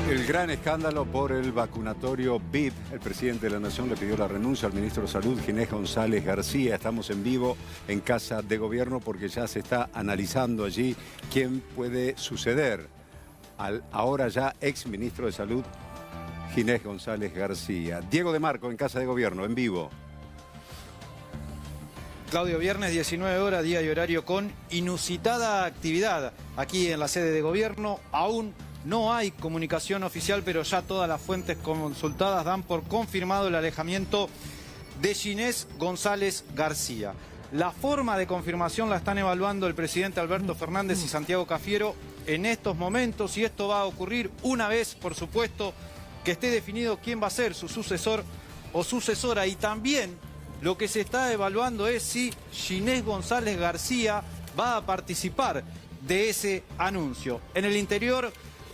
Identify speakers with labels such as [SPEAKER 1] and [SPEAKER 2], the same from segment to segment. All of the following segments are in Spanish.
[SPEAKER 1] El gran escándalo por el vacunatorio VIP. El presidente de la Nación le pidió la renuncia al ministro de Salud, Ginés González García. Estamos en vivo en Casa de Gobierno porque ya se está analizando allí quién puede suceder al ahora ya ex ministro de Salud, Ginés González García. Diego de Marco en Casa de Gobierno, en vivo.
[SPEAKER 2] Claudio, viernes 19 horas, día y horario con inusitada actividad aquí en la sede de Gobierno. Aún no hay comunicación oficial, pero ya todas las fuentes consultadas dan por confirmado el alejamiento de Ginés González García. La forma de confirmación la están evaluando el presidente Alberto Fernández y Santiago Cafiero en estos momentos, y esto va a ocurrir una vez, por supuesto, que esté definido quién va a ser su sucesor o sucesora. Y también lo que se está evaluando es si Ginés González García va a participar de ese anuncio. En el interior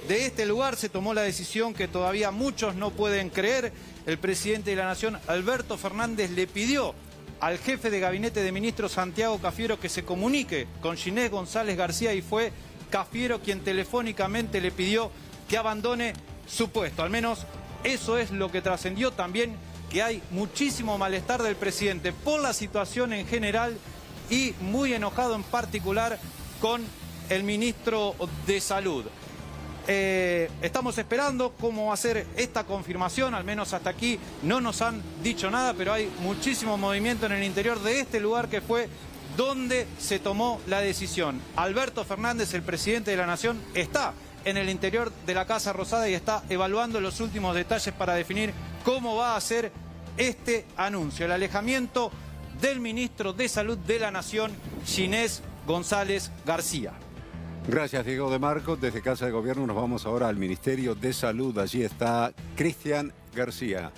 [SPEAKER 2] de este lugar se tomó la decisión que todavía muchos no pueden creer. El presidente de la Nación, Alberto Fernández, le pidió al jefe de gabinete de ministros, Santiago Cafiero, que se comunique con Ginés González García, y fue Cafiero quien telefónicamente le pidió que abandone su puesto. Al menos eso es lo que trascendió. También que hay muchísimo malestar del presidente por la situación en general y muy enojado en particular con el ministro de Salud. Estamos esperando cómo va a ser esta confirmación, al menos hasta aquí no nos han dicho nada, pero hay muchísimo movimiento en el interior de este lugar que fue donde se tomó la decisión. Alberto Fernández, el presidente de la Nación, está en el interior de la Casa Rosada y está evaluando los últimos detalles para definir cómo va a ser este anuncio, el alejamiento del ministro de Salud de la Nación, Ginés González García.
[SPEAKER 1] Gracias, Diego de Marco. Desde Casa de Gobierno nos vamos ahora al Ministerio de Salud. Allí está Cristian García.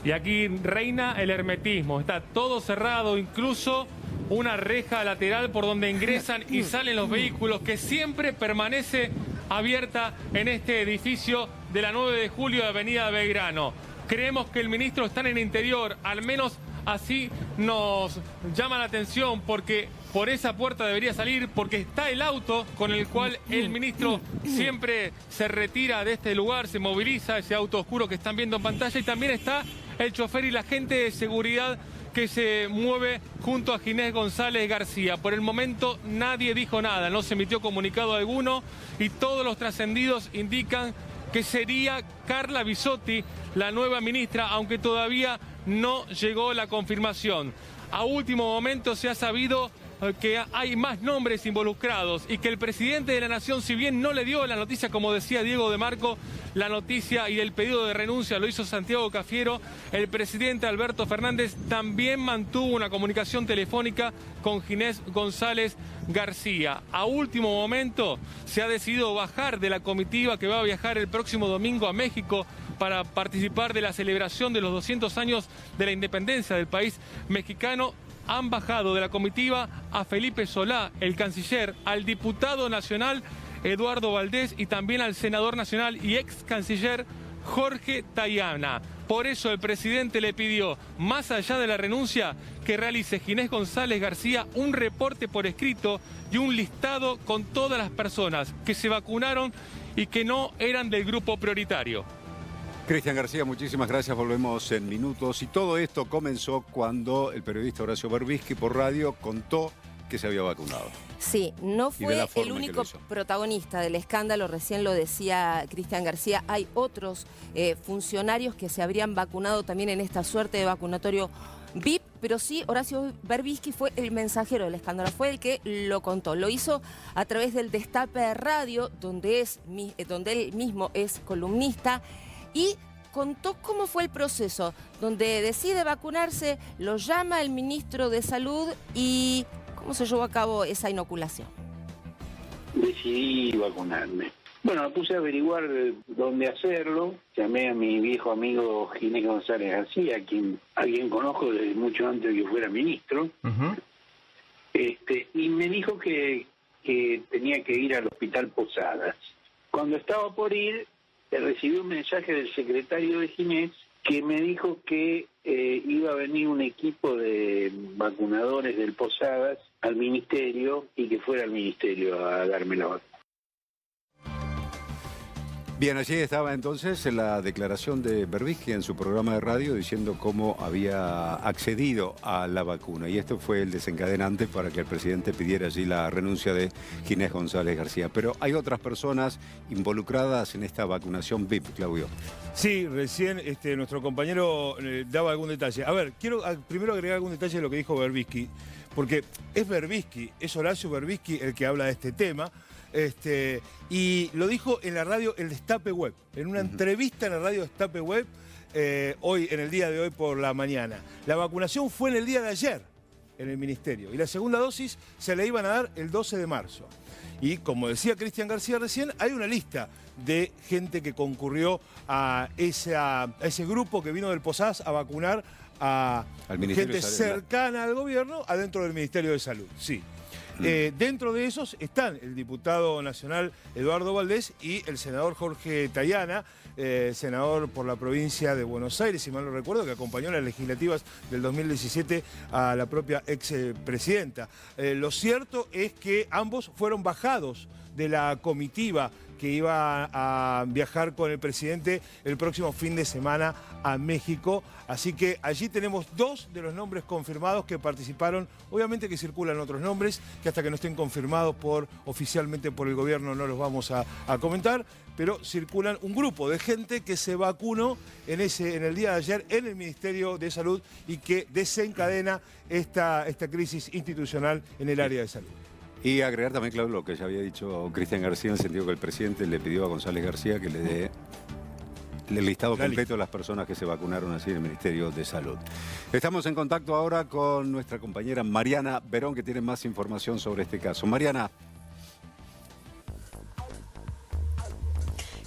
[SPEAKER 3] Y aquí reina el hermetismo. Está todo cerrado, incluso una reja lateral por donde ingresan y salen los vehículos, que siempre permanece abierta en este edificio de la 9 de julio de Avenida Belgrano. Creemos que el ministro está en el interior, al menos así nos llama la atención, porque por esa puerta debería salir, porque está el auto con el cual el ministro siempre se retira de este lugar, se moviliza, ese auto oscuro que están viendo en pantalla, y también está el chofer y la gente de seguridad que se mueve junto a Ginés González García. Por el momento nadie dijo nada, no se emitió comunicado alguno, y todos los trascendidos indican que sería Carla Bisotti la nueva ministra, aunque todavía no llegó la confirmación. A último momento se ha sabido que hay más nombres involucrados y que el presidente de la Nación, si bien no le dio la noticia, como decía Diego de Marco, la noticia y el pedido de renuncia lo hizo Santiago Cafiero, el presidente Alberto Fernández también mantuvo una comunicación telefónica con Ginés González García. A último momento se ha decidido bajar de la comitiva que va a viajar el próximo domingo a México para participar de la celebración de los 200 años de la independencia del país mexicano. Han bajado de la comitiva a Felipe Solá, el canciller, al diputado nacional Eduardo Valdés y también al senador nacional y ex canciller Jorge Tayana. Por eso el presidente le pidió, más allá de la renuncia, que realice Ginés González García un reporte por escrito y un listado con todas las personas que se vacunaron y que no eran del grupo prioritario.
[SPEAKER 1] Cristian García, muchísimas gracias. Volvemos en minutos. Y todo esto comenzó cuando el periodista Horacio Berbisky por radio contó que se había vacunado.
[SPEAKER 4] Sí, no fue el único protagonista del escándalo, recién lo decía Cristian García. Hay otros funcionarios que se habrían vacunado también en esta suerte de vacunatorio VIP, pero sí, Horacio Berbisky fue el mensajero del escándalo, fue el que lo contó. Lo hizo a través del Destape Radio, donde él mismo es columnista, y contó cómo fue el proceso, donde decide vacunarse, lo llama el ministro de Salud y cómo se llevó a cabo esa inoculación.
[SPEAKER 5] Decidí vacunarme. Bueno, me puse a averiguar dónde hacerlo. Llamé a mi viejo amigo Ginés González García, a quien conozco desde mucho antes de que fuera ministro. Y me dijo que tenía que ir al Hospital Posadas. Cuando estaba por ir, recibí un mensaje del secretario de Ginés que me dijo que iba a venir un equipo de vacunadores del Posadas al ministerio y que fuera al ministerio a darme la vacuna.
[SPEAKER 1] Bien, allí estaba entonces la declaración de Berbisky en su programa de radio diciendo cómo había accedido a la vacuna. Y esto fue el desencadenante para que el presidente pidiera allí la renuncia de Ginés González García. Pero hay otras personas involucradas en esta vacunación VIP, Claudio.
[SPEAKER 6] Sí, recién nuestro compañero daba algún detalle. A ver, quiero primero agregar algún detalle de lo que dijo Berbisky, porque es Berbisky, es Horacio Berbisky el que habla de este tema. Y lo dijo en la radio El Destape Web, en una entrevista en la radio Destape Web, hoy, en el día de hoy por la mañana. La vacunación fue en el día de ayer en el ministerio y la segunda dosis se la iban a dar el 12 de marzo. Y como decía Cristian García recién, hay una lista de gente que concurrió a ese grupo que vino del Posadas a vacunar a gente cercana al gobierno adentro del Ministerio de Salud. Sí. Dentro de esos están el diputado nacional Eduardo Valdés y el senador Jorge Tayana, senador por la provincia de Buenos Aires, si mal no recuerdo, que acompañó las legislativas del 2017 a la propia expresidenta. Lo cierto es que ambos fueron bajados de la comitiva que iba a viajar con el presidente el próximo fin de semana a México. Así que allí tenemos dos de los nombres confirmados que participaron. Obviamente que circulan otros nombres que hasta que no estén confirmados oficialmente por el gobierno no los vamos a comentar, pero circulan un grupo de gente que se vacunó en el día de ayer en el Ministerio de Salud y que desencadena esta crisis institucional en el área de salud.
[SPEAKER 1] Y agregar también, Claudio, lo que ya había dicho Cristian García, en el sentido que el presidente le pidió a González García que le dé el listado completo de las personas que se vacunaron así en el Ministerio de Salud. Estamos en contacto ahora con nuestra compañera Mariana Verón, que tiene más información sobre este caso. Mariana.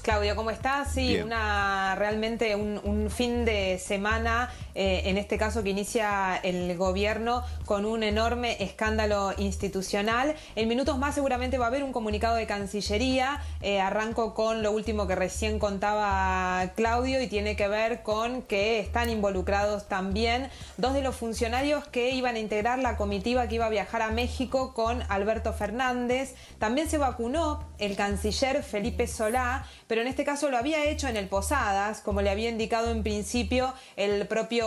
[SPEAKER 7] Claudio, ¿cómo estás? Sí,
[SPEAKER 1] Bien.
[SPEAKER 7] realmente un fin de semana, en este caso que inicia el gobierno con un enorme escándalo institucional. En minutos más seguramente va a haber un comunicado de Cancillería. Arranco con lo último que recién contaba Claudio y tiene que ver con que están involucrados también dos de los funcionarios que iban a integrar la comitiva que iba a viajar a México con Alberto Fernández. También se vacunó el canciller Felipe Solá, pero en este caso lo había hecho en el Posadas, como le había indicado en principio el propio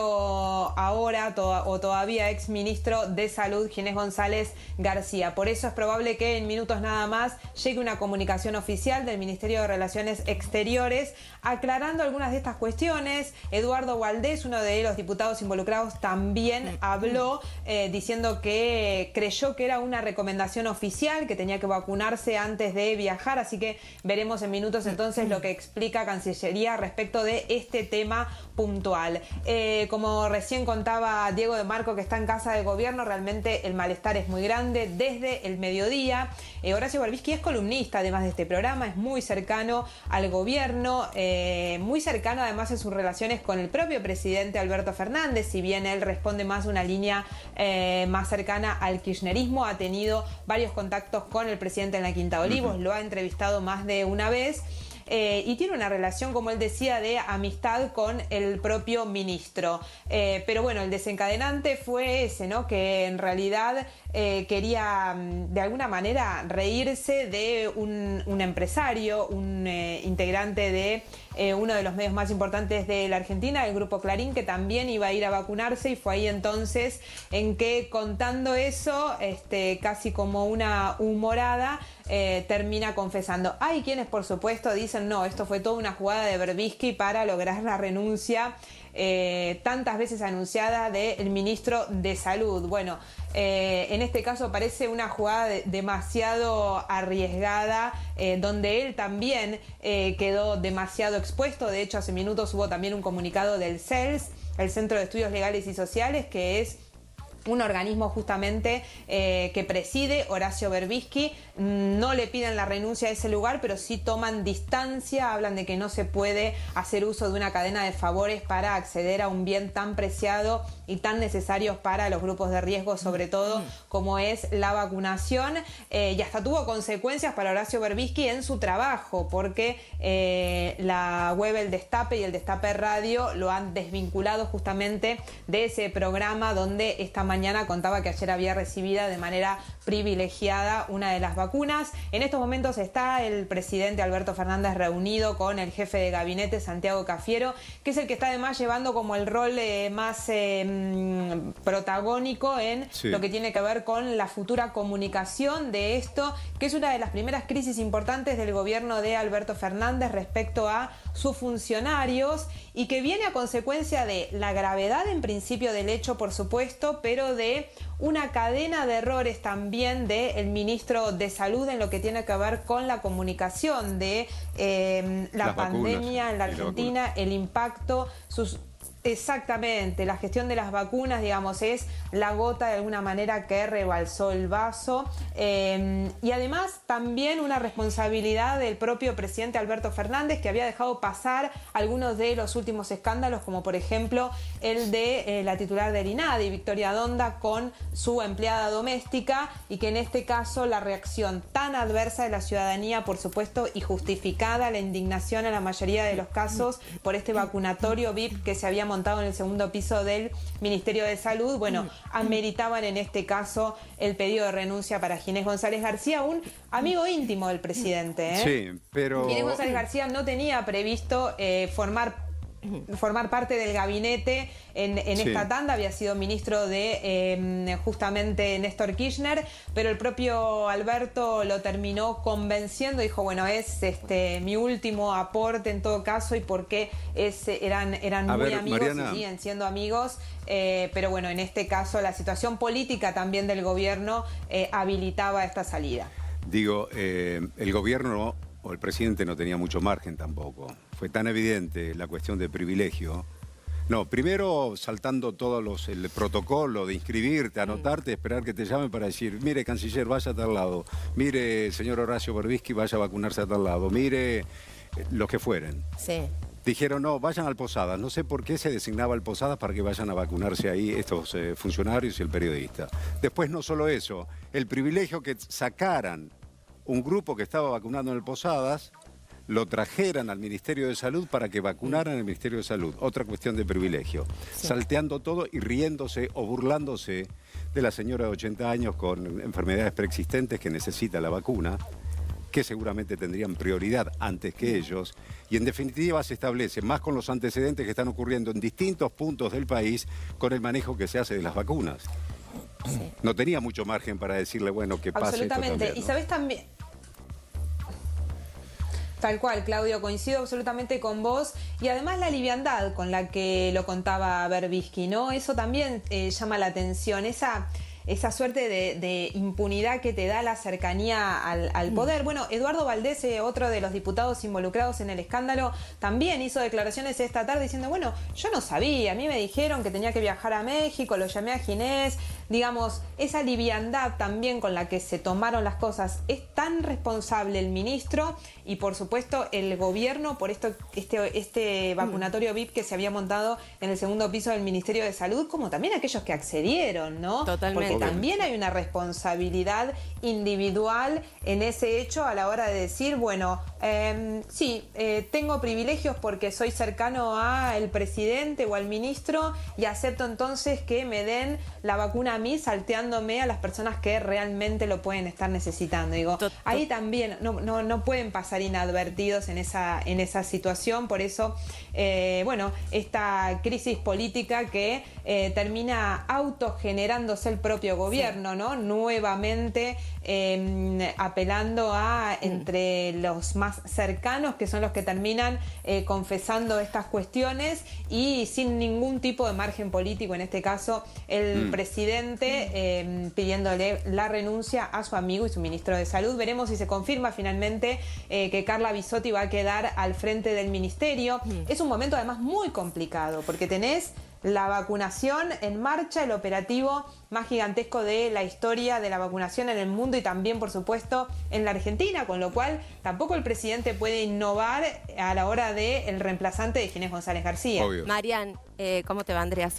[SPEAKER 7] ahora o todavía ex ministro de Salud, Ginés González García. Por eso es probable que en minutos nada más llegue una comunicación oficial del Ministerio de Relaciones Exteriores aclarando algunas de estas cuestiones. Eduardo Valdés, uno de los diputados involucrados, también habló diciendo que creyó que era una recomendación oficial, que tenía que vacunarse antes de viajar, así que veremos en minutos entonces lo que explica Cancillería respecto de este tema puntual. Como recién contaba Diego de Marco, que está en Casa de Gobierno, realmente el malestar es muy grande desde el mediodía. Horacio Berbisky es columnista además de este programa, es muy cercano al gobierno, muy cercano además en sus relaciones con el propio presidente Alberto Fernández, si bien él responde más una línea más cercana al kirchnerismo, ha tenido varios contactos con el presidente en la Quinta de Olivos, lo ha entrevistado más de una vez. Y tiene una relación, como él decía, de amistad con el propio ministro. Pero bueno, el desencadenante fue ese, ¿no? Que en realidad quería de alguna manera reírse de un empresario, un integrante de uno de los medios más importantes de la Argentina, el Grupo Clarín, que también iba a ir a vacunarse, y fue ahí entonces en que, contando eso, casi como una humorada, termina confesando. Hay quienes, por supuesto, dicen no, esto fue toda una jugada de Berbisky para lograr la renuncia tantas veces anunciada del ministro de Salud. Bueno, en este caso parece una jugada demasiado arriesgada, donde él también quedó demasiado expuesto. De hecho, hace minutos hubo también un comunicado del CELS, el Centro de Estudios Legales y Sociales, que es un organismo justamente que preside Horacio Berbisky. No le piden la renuncia a ese lugar, pero sí toman distancia, hablan de que no se puede hacer uso de una cadena de favores para acceder a un bien tan preciado y tan necesario para los grupos de riesgo, sobre todo como es la vacunación, y hasta tuvo consecuencias para Horacio Berbisky en su trabajo, porque la web El Destape y El Destape Radio lo han desvinculado justamente de ese programa donde esta mañana contaba que ayer había recibido de manera privilegiada una de las vacunas. En estos momentos está el presidente Alberto Fernández reunido con el jefe de gabinete, Santiago Cafiero, que es el que está además llevando como el rol más protagónico en lo que tiene que ver con la futura comunicación de esto, que es una de las primeras crisis importantes del gobierno de Alberto Fernández respecto a sus funcionarios y que viene a consecuencia de la gravedad en principio del hecho, por supuesto, pero de una cadena de errores también del ministro de Salud en lo que tiene que ver con la comunicación de la pandemia en la Argentina, el impacto, exactamente, la gestión de las vacunas, digamos, es la gota de alguna manera que rebalsó el vaso. Y además también una responsabilidad del propio presidente Alberto Fernández, que había dejado pasar algunos de los últimos escándalos, como por ejemplo el de la titular del INADI, Victoria Donda, con su empleada doméstica, y que en este caso la reacción tan adversa de la ciudadanía, por supuesto, y justificada, la indignación en la mayoría de los casos por este vacunatorio VIP que se había montado en el segundo piso del Ministerio de Salud, bueno, ameritaban en este caso el pedido de renuncia para Ginés González García, un amigo íntimo del presidente.
[SPEAKER 1] Sí, pero
[SPEAKER 7] Ginés González García no tenía previsto formar parte del gabinete en esta tanda, había sido ministro de justamente Néstor Kirchner, pero el propio Alberto lo terminó convenciendo, dijo, bueno, es mi último aporte en todo caso, y porque eran muy amigos, Mariana, y siguen siendo amigos, pero bueno, en este caso la situación política también del gobierno habilitaba esta salida.
[SPEAKER 1] Digo, el gobierno o el presidente no tenía mucho margen tampoco. Fue tan evidente la cuestión de privilegio. No, primero saltando el protocolo de inscribirte, anotarte, esperar que te llamen para decir, mire, canciller, vaya a tal lado, mire, señor Horacio Berbisky, vaya a vacunarse a tal lado, mire, los que fueren.
[SPEAKER 4] Sí.
[SPEAKER 1] Dijeron, no, vayan al Posadas. No sé por qué se designaba el Posadas para que vayan a vacunarse ahí estos funcionarios y el periodista. Después no solo eso, el privilegio que sacaran un grupo que estaba vacunando en el Posadas, lo trajeran al Ministerio de Salud para que vacunaran el Ministerio de Salud. Otra cuestión de privilegio. Sí. Salteando todo y riéndose o burlándose de la señora de 80 años con enfermedades preexistentes que necesita la vacuna, que seguramente tendrían prioridad antes que ellos. Y en definitiva se establece, más con los antecedentes que están ocurriendo en distintos puntos del país, con el manejo que se hace de las vacunas. Sí. No tenía mucho margen para decirle, bueno, que pase.
[SPEAKER 7] Absolutamente.
[SPEAKER 1] Esto también, ¿no?
[SPEAKER 7] Y sabes también... Tal cual, Claudio, coincido absolutamente con vos. Y además la liviandad con la que lo contaba Berbisky, ¿no? Eso también llama la atención, esa suerte de impunidad que te da la cercanía al poder. Bueno, Eduardo Valdés, otro de los diputados involucrados en el escándalo, también hizo declaraciones esta tarde diciendo, bueno, yo no sabía, a mí me dijeron que tenía que viajar a México, lo llamé a Ginés. Digamos, esa liviandad también con la que se tomaron las cosas. Es tan responsable el ministro y por supuesto el gobierno por este vacunatorio VIP que se había montado en el segundo piso del Ministerio de Salud, como también aquellos que accedieron, ¿no?
[SPEAKER 4] Totalmente.
[SPEAKER 7] Porque también hay una responsabilidad individual en ese hecho a la hora de decir, bueno, sí, tengo privilegios porque soy cercano al presidente o al ministro y acepto entonces que me den la vacuna a mí, salteándome a las personas que realmente lo pueden estar necesitando. Digo, ahí también no pueden pasar inadvertidos en esa situación. Por eso, bueno, esta crisis política que termina autogenerándose el propio gobierno, ¿no? Nuevamente apelando a entre los más cercanos, que son los que terminan confesando estas cuestiones y sin ningún tipo de margen político, en este caso el presidente pidiéndole la renuncia a su amigo y su ministro de Salud. Veremos si se confirma finalmente que Carla Bisotti va a quedar al frente del ministerio. Es un momento además muy complicado porque tenés la vacunación en marcha, el operativo más gigantesco de la historia de la vacunación en el mundo y también, por supuesto, en la Argentina, con lo cual tampoco el presidente puede innovar a la hora del reemplazante de Ginés González García.
[SPEAKER 1] Obvio.
[SPEAKER 4] Marian, ¿cómo te va, Andrea?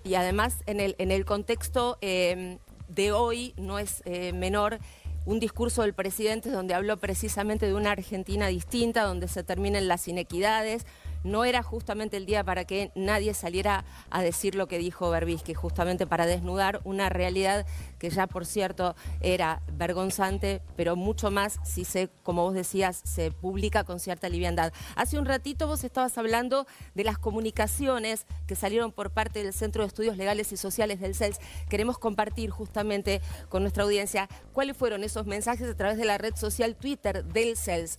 [SPEAKER 4] Y además, en el contexto de hoy, no es menor un discurso del presidente donde habló precisamente de una Argentina distinta, donde se terminen las inequidades. no era justamente el día para que nadie saliera a decir lo que dijo Berbisky, justamente para desnudar una realidad que ya, por cierto, era vergonzante, pero mucho más si como vos decías, se publica con cierta liviandad. Hace un ratito vos estabas hablando de las comunicaciones que salieron por parte del Centro de Estudios Legales y Sociales del CELS. Queremos compartir justamente con nuestra audiencia cuáles fueron esos mensajes a través de la red social Twitter del CELS,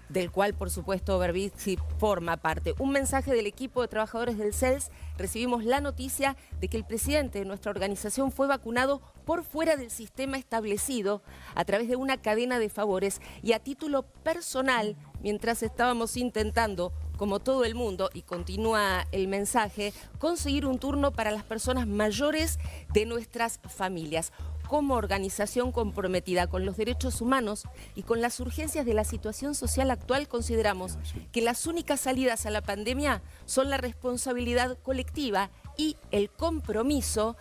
[SPEAKER 4] del cual, por supuesto, Berbisky forma parte. Un mensaje del equipo de trabajadores del CELS: recibimos la noticia de que el presidente de nuestra organización fue vacunado por fuera del sistema establecido a través de una cadena de favores y a título personal, mientras estábamos intentando, como todo el mundo, y continúa el mensaje, conseguir un turno para las personas mayores de nuestras familias. Como organización comprometida con los derechos humanos y con las urgencias de la situación social actual, consideramos que las únicas salidas a la pandemia son la responsabilidad colectiva y el compromiso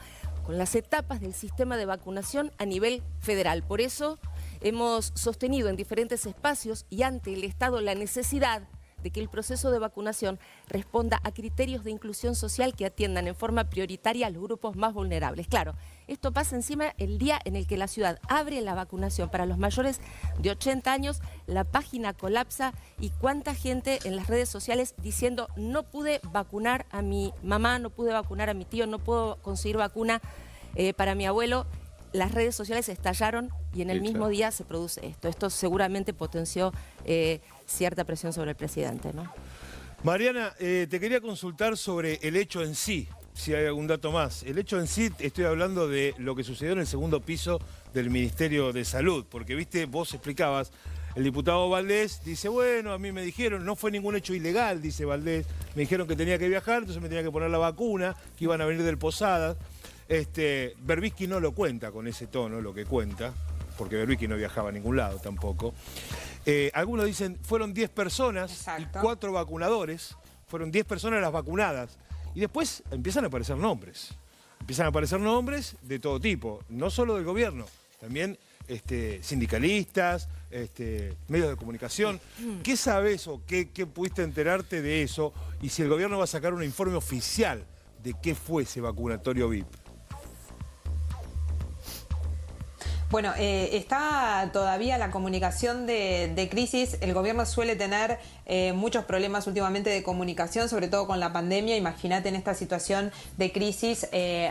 [SPEAKER 4] con las etapas del sistema de vacunación a nivel federal. Por eso hemos sostenido en diferentes espacios y ante el Estado la necesidad de que el proceso de vacunación responda a criterios de inclusión social que atiendan en forma prioritaria a los grupos más vulnerables. Claro, esto pasa encima el día en el que la ciudad abre la vacunación para los mayores de 80 años, la página colapsa y cuánta gente en las redes sociales diciendo: no pude vacunar a mi mamá, no pude vacunar a mi tío, no puedo conseguir vacuna para mi abuelo. Las redes sociales estallaron y en el mismo día se produce esto. Esto seguramente potenció cierta presión sobre el presidente, ¿no?
[SPEAKER 6] Mariana, te quería consultar sobre el hecho en sí, si hay algún dato más. El hecho en sí, estoy hablando de lo que sucedió en el segundo piso del Ministerio de Salud, porque, viste, vos explicabas, el diputado Valdés dice: bueno, a mí me dijeron, no fue ningún hecho ilegal, dice Valdés, me dijeron que tenía que viajar, entonces me tenía que poner la vacuna, que iban a venir del Posadas. Berbisky no lo cuenta con ese tono, lo que cuenta, porque Berbisky no viajaba a ningún lado tampoco. Algunos dicen, fueron 10 personas. Exacto. Y 4 vacunadores, fueron 10 personas las vacunadas. Y después empiezan a aparecer nombres. Empiezan a aparecer nombres de todo tipo, no solo del gobierno, también sindicalistas, medios de comunicación. ¿Qué sabes o qué pudiste enterarte de eso? Y si el gobierno va a sacar un informe oficial de qué fue ese vacunatorio VIP.
[SPEAKER 7] Bueno, está todavía la comunicación de crisis. El gobierno suele tener muchos problemas últimamente de comunicación, sobre todo con la pandemia. Imagínate en esta situación de crisis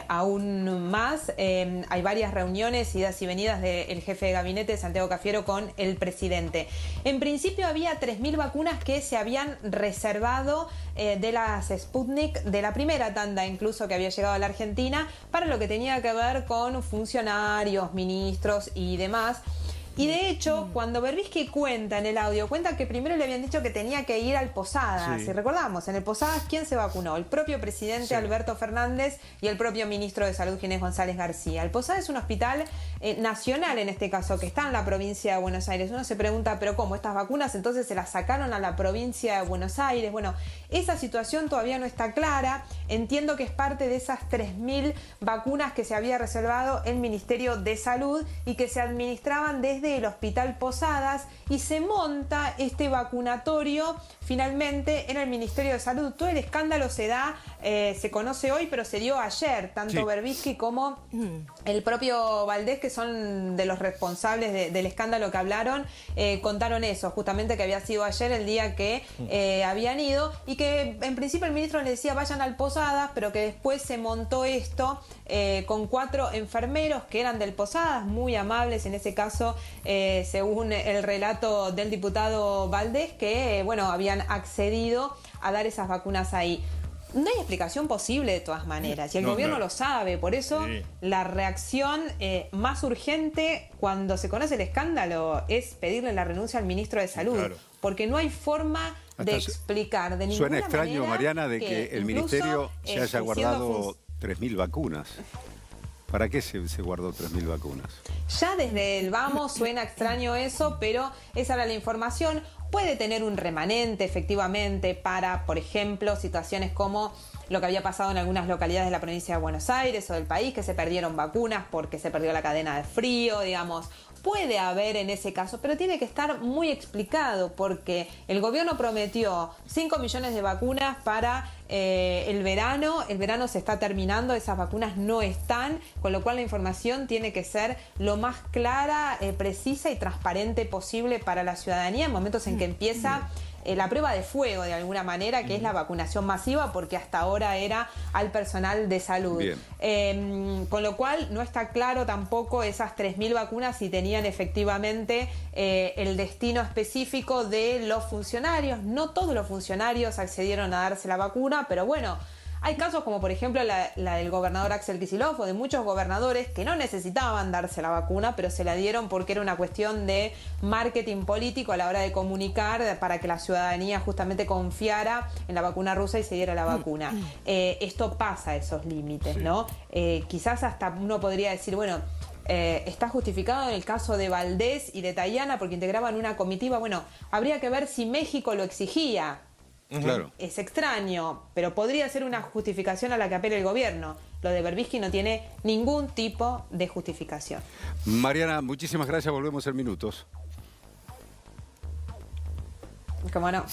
[SPEAKER 7] aún más. Hay varias reuniones, idas y venidas del jefe de gabinete, Santiago Cafiero, con el presidente. En principio había 3.000 vacunas que se habían reservado de las Sputnik, de la primera tanda incluso que había llegado a la Argentina, para lo que tenía que ver con funcionarios, ministros y demás. Y de hecho, cuando Berbisky cuenta en el audio, cuenta que primero le habían dicho que tenía que ir al Posadas. Sí. Si recordamos, en el Posadas, ¿quién se vacunó? El propio presidente Alberto Fernández y el propio ministro de Salud, Ginés González García. El Posadas es un hospital nacional, en este caso, que está en la provincia de Buenos Aires. Uno se pregunta, ¿pero cómo? ¿Estas vacunas entonces se las sacaron a la provincia de Buenos Aires? Bueno, esa situación todavía no está clara. Entiendo que es parte de esas 3.000 vacunas que se había reservado el Ministerio de Salud y que se administraban desde el Hospital Posadas, y se monta este vacunatorio finalmente en el Ministerio de Salud. Todo el escándalo se da, se conoce hoy, pero se dio ayer. Tanto Berbisky como el propio Valdés, que son de los responsables del escándalo que hablaron, contaron eso, justamente que había sido ayer el día que habían ido, y que en principio el ministro les decía vayan al Posadas, pero que después se montó esto con 4 enfermeros que eran del Posadas, muy amables en ese caso, según el relato del diputado Valdés, que bueno, habían accedido a dar esas vacunas ahí. No hay explicación posible de todas maneras, y el gobierno lo sabe. Por eso la reacción más urgente cuando se conoce el escándalo es pedirle la renuncia al ministro de Salud, porque no hay forma de explicar de ninguna manera.
[SPEAKER 1] Suena extraño, Mariana, de que el ministerio se haya guardado 3.000 vacunas. ¿Para qué se guardó 3.000 vacunas?
[SPEAKER 7] Ya desde el vamos suena extraño eso, pero esa era la información. Puede tener un remanente, efectivamente, para, por ejemplo, situaciones como lo que había pasado en algunas localidades de la provincia de Buenos Aires o del país, que se perdieron vacunas porque se perdió la cadena de frío, digamos. puede haber en ese caso, pero tiene que estar muy explicado porque el gobierno prometió 5 millones de vacunas para el verano se está terminando, esas vacunas no están, con lo cual la información tiene que ser lo más clara, precisa y transparente posible para la ciudadanía en momentos en que empieza la prueba de fuego de alguna manera, que es la vacunación masiva, porque hasta ahora era al personal de salud. Con lo cual no está claro tampoco esas 3.000 vacunas si tenían efectivamente el destino específico de los funcionarios. No todos los funcionarios accedieron a darse la vacuna, pero bueno, hay casos como por ejemplo la del gobernador Axel Kicillof o de muchos gobernadores que no necesitaban darse la vacuna, pero se la dieron porque era una cuestión de marketing político a la hora de comunicar para que la ciudadanía justamente confiara en la vacuna rusa y se diera la vacuna. Esto pasa esos límites, ¿no? Quizás hasta uno podría decir, bueno, está justificado en el caso de Valdés y de Tayana porque integraban una comitiva. Bueno, habría que ver si México lo exigía.
[SPEAKER 1] Claro.
[SPEAKER 7] Es extraño, pero podría ser una justificación a la que apela el gobierno. Lo de Berbisky no tiene ningún tipo de justificación.
[SPEAKER 1] Mariana, muchísimas gracias. Volvemos en minutos.
[SPEAKER 7] ¿Cómo no?